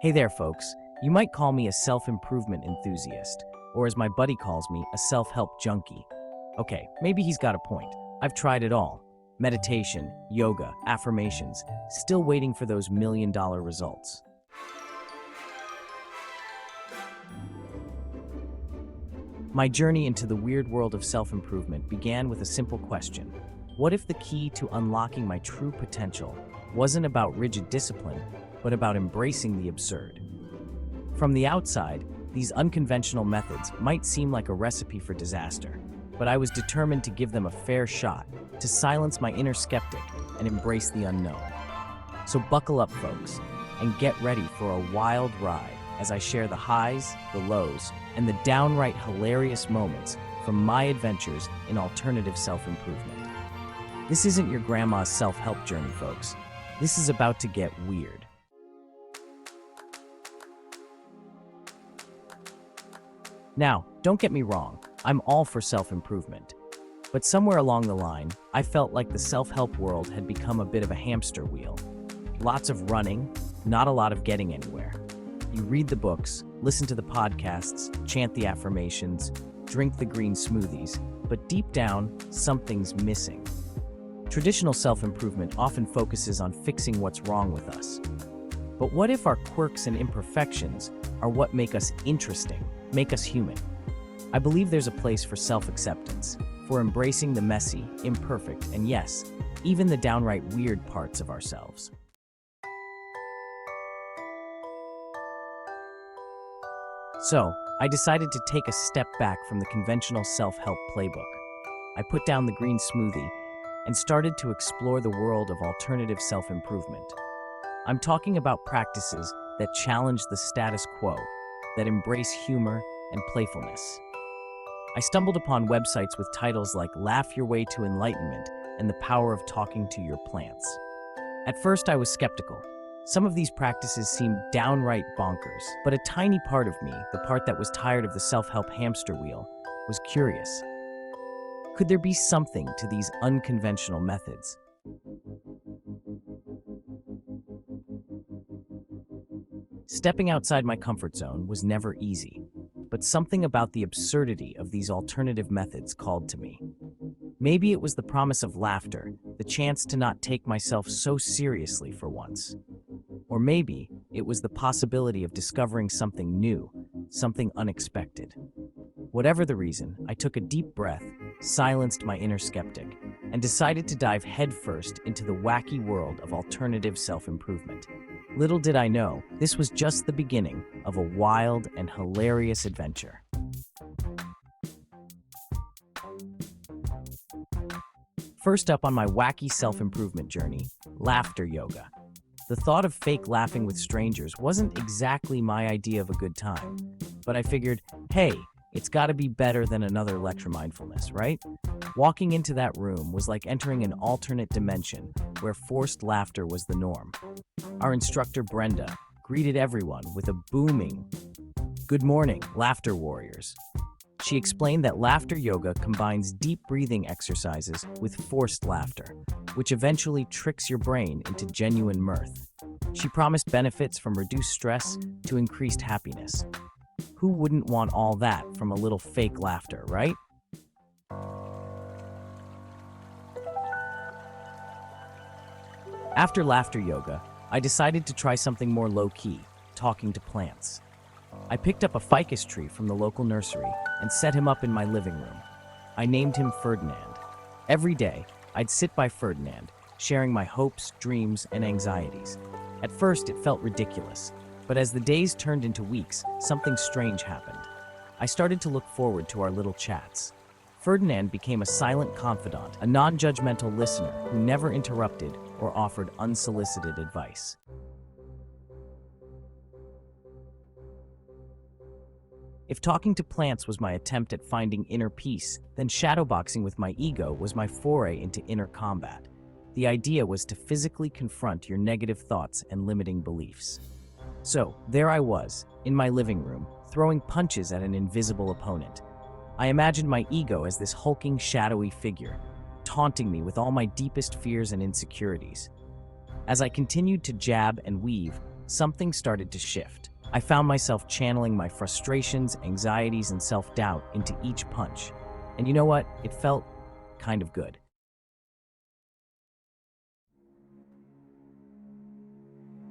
Hey there, folks. You might call me a self-improvement enthusiast, or as my buddy calls me, a self-help junkie. Okay, maybe he's got a point. I've tried it all. Meditation, yoga, affirmations, still waiting for those million-dollar results. My journey into the weird world of self-improvement began with a simple question. What if the key to unlocking my true potential wasn't about rigid discipline, but about embracing the absurd? From the outside, these unconventional methods might seem like a recipe for disaster, but I was determined to give them a fair shot, to silence my inner skeptic and embrace the unknown. So buckle up, folks, and get ready for a wild ride as I share the highs, the lows, and the downright hilarious moments from my adventures in alternative self-improvement. This isn't your grandma's self-help journey, folks. This is about to get weird. Now, don't get me wrong, I'm all for self-improvement. But somewhere along the line, I felt like the self-help world had become a bit of a hamster wheel. Lots of running, not a lot of getting anywhere. You read the books, listen to the podcasts, chant the affirmations, drink the green smoothies, but deep down, something's missing. Traditional self-improvement often focuses on fixing what's wrong with us. But what if our quirks and imperfections are what make us interesting, make us human? I believe there's a place for self-acceptance, for embracing the messy, imperfect, and yes, even the downright weird parts of ourselves. So, I decided to take a step back from the conventional self-help playbook. I put down the green smoothie and started to explore the world of alternative self-improvement. I'm talking about practices that challenge the status quo, that embrace humor and playfulness. I stumbled upon websites with titles like Laugh Your Way to Enlightenment and The Power of Talking to Your Plants. At first, I was skeptical. Some of these practices seemed downright bonkers, but a tiny part of me, the part that was tired of the self-help hamster wheel, was curious. Could there be something to these unconventional methods? Stepping outside my comfort zone was never easy, but something about the absurdity of these alternative methods called to me. Maybe it was the promise of laughter, the chance to not take myself so seriously for once. Or maybe it was the possibility of discovering something new, something unexpected. Whatever the reason, I took a deep breath, silenced my inner skeptic, and decided to dive headfirst into the wacky world of alternative self-improvement. Little did I know, this was just the beginning of a wild and hilarious adventure. First up on my wacky self-improvement journey, laughter yoga. The thought of fake laughing with strangers wasn't exactly my idea of a good time, but I figured, hey, it's gotta be better than another lecture mindfulness, right? Walking into that room was like entering an alternate dimension where forced laughter was the norm. Our instructor, Brenda, greeted everyone with a booming, "Good morning, laughter warriors." She explained that laughter yoga combines deep breathing exercises with forced laughter, which eventually tricks your brain into genuine mirth. She promised benefits from reduced stress to increased happiness. Who wouldn't want all that from a little fake laughter, right? After laughter yoga, I decided to try something more low-key, talking to plants. I picked up a ficus tree from the local nursery and set him up in my living room. I named him Ferdinand. Every day, I'd sit by Ferdinand, sharing my hopes, dreams, and anxieties. At first, it felt ridiculous, but as the days turned into weeks, something strange happened. I started to look forward to our little chats. Ferdinand became a silent confidant, a non-judgmental listener who never interrupted or offered unsolicited advice. If talking to plants was my attempt at finding inner peace, then shadowboxing with my ego was my foray into inner combat. The idea was to physically confront your negative thoughts and limiting beliefs. So, there I was, in my living room, throwing punches at an invisible opponent. I imagined my ego as this hulking, shadowy figure, taunting me with all my deepest fears and insecurities. As I continued to jab and weave, something started to shift. I found myself channeling my frustrations, anxieties, and self-doubt into each punch. And you know what? It felt kind of good.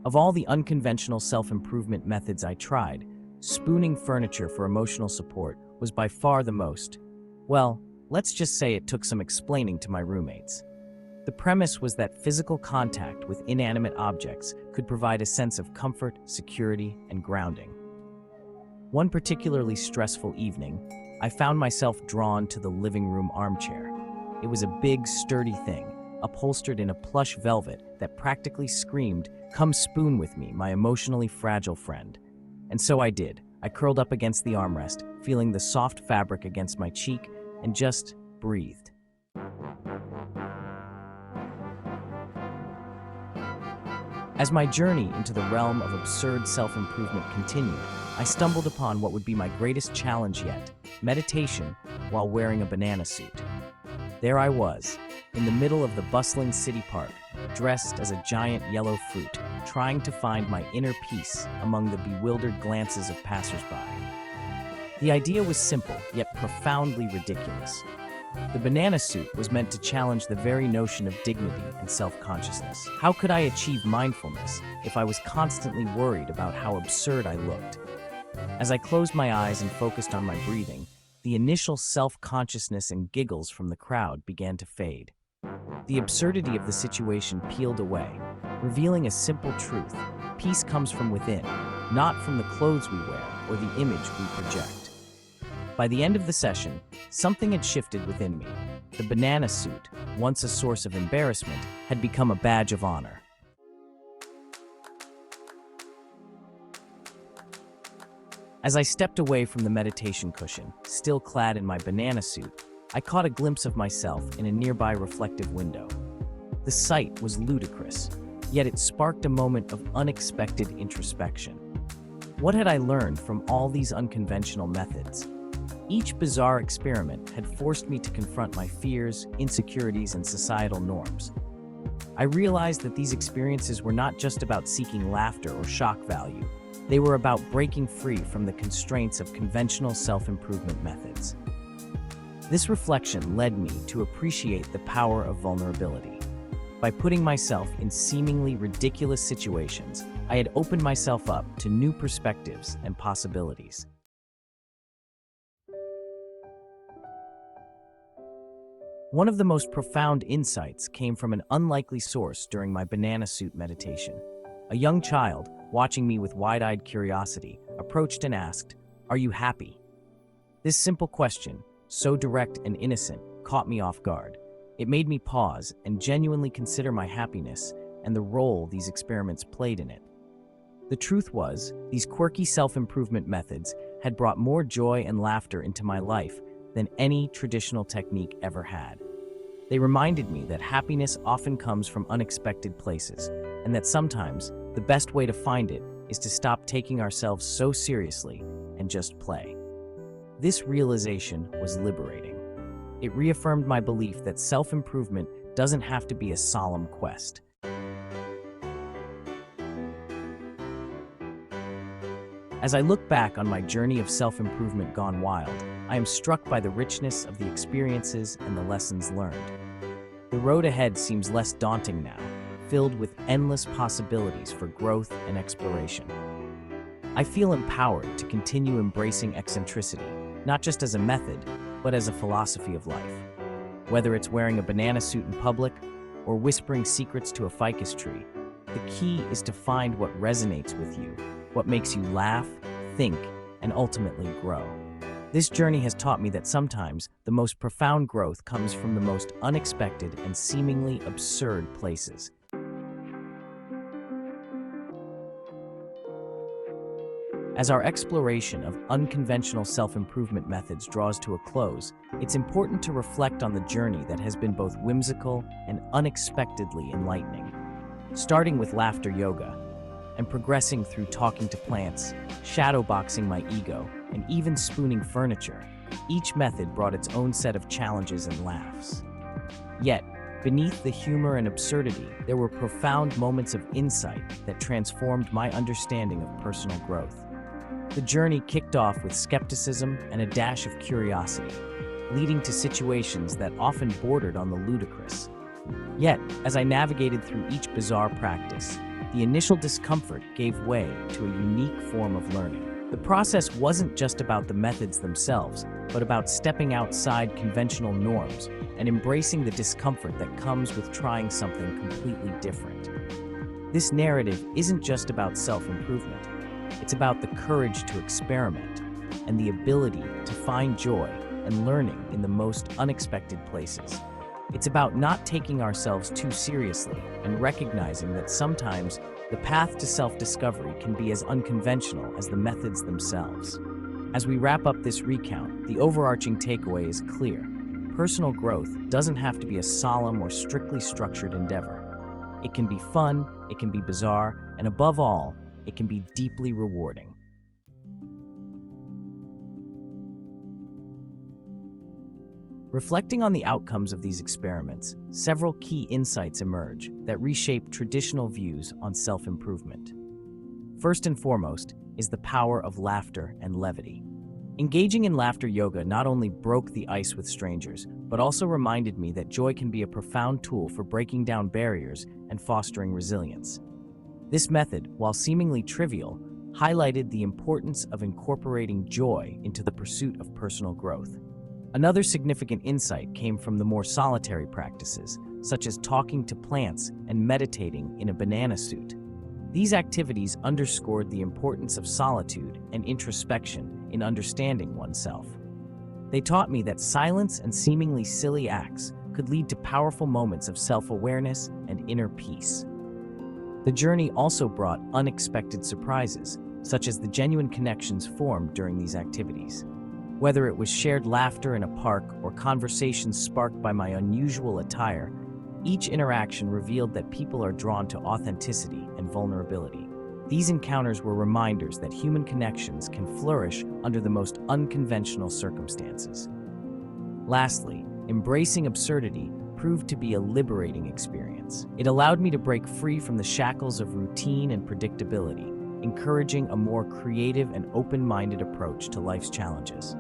Of all the unconventional self-improvement methods I tried, spooning furniture for emotional support was by far the most, well, let's just say it took some explaining to my roommates. The premise was that physical contact with inanimate objects could provide a sense of comfort, security, and grounding. One particularly stressful evening, I found myself drawn to the living room armchair. It was a big, sturdy thing, upholstered in a plush velvet that practically screamed, "Come spoon with me, my emotionally fragile friend." And so I did. I curled up against the armrest, feeling the soft fabric against my cheek, and just breathed. As my journey into the realm of absurd self-improvement continued, I stumbled upon what would be my greatest challenge yet: meditation while wearing a banana suit. There I was, in the middle of the bustling city park, dressed as a giant yellow fruit, trying to find my inner peace among the bewildered glances of passersby. The idea was simple, yet profoundly ridiculous. The banana suit was meant to challenge the very notion of dignity and self-consciousness. How could I achieve mindfulness if I was constantly worried about how absurd I looked? As I closed my eyes and focused on my breathing, the initial self-consciousness and giggles from the crowd began to fade. The absurdity of the situation peeled away, revealing a simple truth: peace comes from within, not from the clothes we wear or the image we project. By the end of the session, something had shifted within me. The banana suit, once a source of embarrassment, had become a badge of honor. As I stepped away from the meditation cushion, still clad in my banana suit, I caught a glimpse of myself in a nearby reflective window. The sight was ludicrous, yet it sparked a moment of unexpected introspection. What had I learned from all these unconventional methods? Each bizarre experiment had forced me to confront my fears, insecurities, and societal norms. I realized that these experiences were not just about seeking laughter or shock value. They were about breaking free from the constraints of conventional self-improvement methods. This reflection led me to appreciate the power of vulnerability. By putting myself in seemingly ridiculous situations, I had opened myself up to new perspectives and possibilities. One of the most profound insights came from an unlikely source during my banana suit meditation. A young child, watching me with wide-eyed curiosity, approached and asked, "Are you happy?" This simple question, so direct and innocent, caught me off guard. It made me pause and genuinely consider my happiness and the role these experiments played in it. The truth was, these quirky self-improvement methods had brought more joy and laughter into my life than any traditional technique ever had. They reminded me that happiness often comes from unexpected places, and that sometimes the best way to find it is to stop taking ourselves so seriously and just play. This realization was liberating. It reaffirmed my belief that self-improvement doesn't have to be a solemn quest. As I look back on my journey of self-improvement gone wild, I am struck by the richness of the experiences and the lessons learned. The road ahead seems less daunting now, filled with endless possibilities for growth and exploration. I feel empowered to continue embracing eccentricity, not just as a method, but as a philosophy of life. Whether it's wearing a banana suit in public or whispering secrets to a ficus tree, the key is to find what resonates with you, what makes you laugh, think, and ultimately grow. This journey has taught me that sometimes the most profound growth comes from the most unexpected and seemingly absurd places. As our exploration of unconventional self-improvement methods draws to a close, it's important to reflect on the journey that has been both whimsical and unexpectedly enlightening. Starting with laughter yoga, and progressing through talking to plants, shadowboxing my ego, and even spooning furniture, each method brought its own set of challenges and laughs. Yet, beneath the humor and absurdity, there were profound moments of insight that transformed my understanding of personal growth. The journey kicked off with skepticism and a dash of curiosity, leading to situations that often bordered on the ludicrous. Yet, as I navigated through each bizarre practice, the initial discomfort gave way to a unique form of learning. The process wasn't just about the methods themselves, but about stepping outside conventional norms and embracing the discomfort that comes with trying something completely different. This narrative isn't just about self-improvement. It's about the courage to experiment and the ability to find joy and learning in the most unexpected places. It's about not taking ourselves too seriously and recognizing that sometimes the path to self-discovery can be as unconventional as the methods themselves. As we wrap up this recount, the overarching takeaway is clear. Personal growth doesn't have to be a solemn or strictly structured endeavor. It can be fun, it can be bizarre, and above all, it can be deeply rewarding. Reflecting on the outcomes of these experiments, several key insights emerge that reshape traditional views on self-improvement. First and foremost is the power of laughter and levity. Engaging in laughter yoga not only broke the ice with strangers, but also reminded me that joy can be a profound tool for breaking down barriers and fostering resilience. This method, while seemingly trivial, highlighted the importance of incorporating joy into the pursuit of personal growth. Another significant insight came from the more solitary practices, such as talking to plants and meditating in a banana suit. These activities underscored the importance of solitude and introspection in understanding oneself. They taught me that silence and seemingly silly acts could lead to powerful moments of self-awareness and inner peace. The journey also brought unexpected surprises, such as the genuine connections formed during these activities. Whether it was shared laughter in a park or conversations sparked by my unusual attire, each interaction revealed that people are drawn to authenticity and vulnerability. These encounters were reminders that human connections can flourish under the most unconventional circumstances. Lastly, embracing absurdity proved to be a liberating experience. It allowed me to break free from the shackles of routine and predictability, encouraging a more creative and open-minded approach to life's challenges.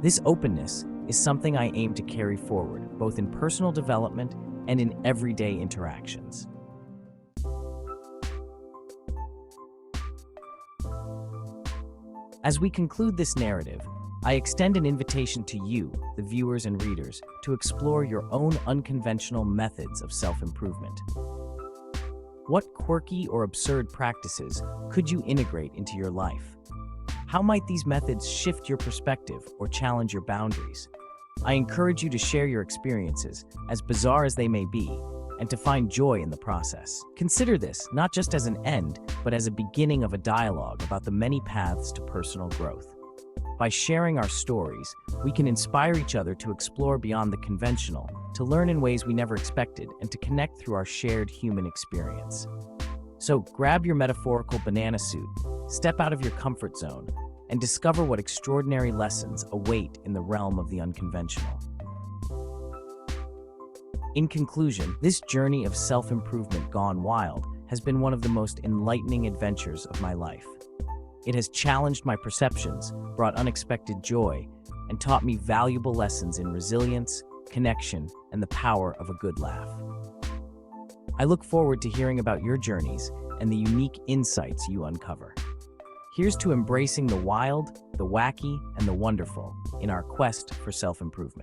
This openness is something I aim to carry forward, both in personal development and in everyday interactions. As we conclude this narrative, I extend an invitation to you, the viewers and readers, to explore your own unconventional methods of self-improvement. What quirky or absurd practices could you integrate into your life? How might these methods shift your perspective or challenge your boundaries? I encourage you to share your experiences, as bizarre as they may be, and to find joy in the process. Consider this not just as an end, but as a beginning of a dialogue about the many paths to personal growth. By sharing our stories, we can inspire each other to explore beyond the conventional, to learn in ways we never expected, and to connect through our shared human experience. So grab your metaphorical banana suit, step out of your comfort zone, and discover what extraordinary lessons await in the realm of the unconventional. In conclusion, this journey of self-improvement gone wild has been one of the most enlightening adventures of my life. It has challenged my perceptions, brought unexpected joy, and taught me valuable lessons in resilience, connection, and the power of a good laugh. I look forward to hearing about your journeys and the unique insights you uncover. Here's to embracing the wild, the wacky, and the wonderful in our quest for self-improvement.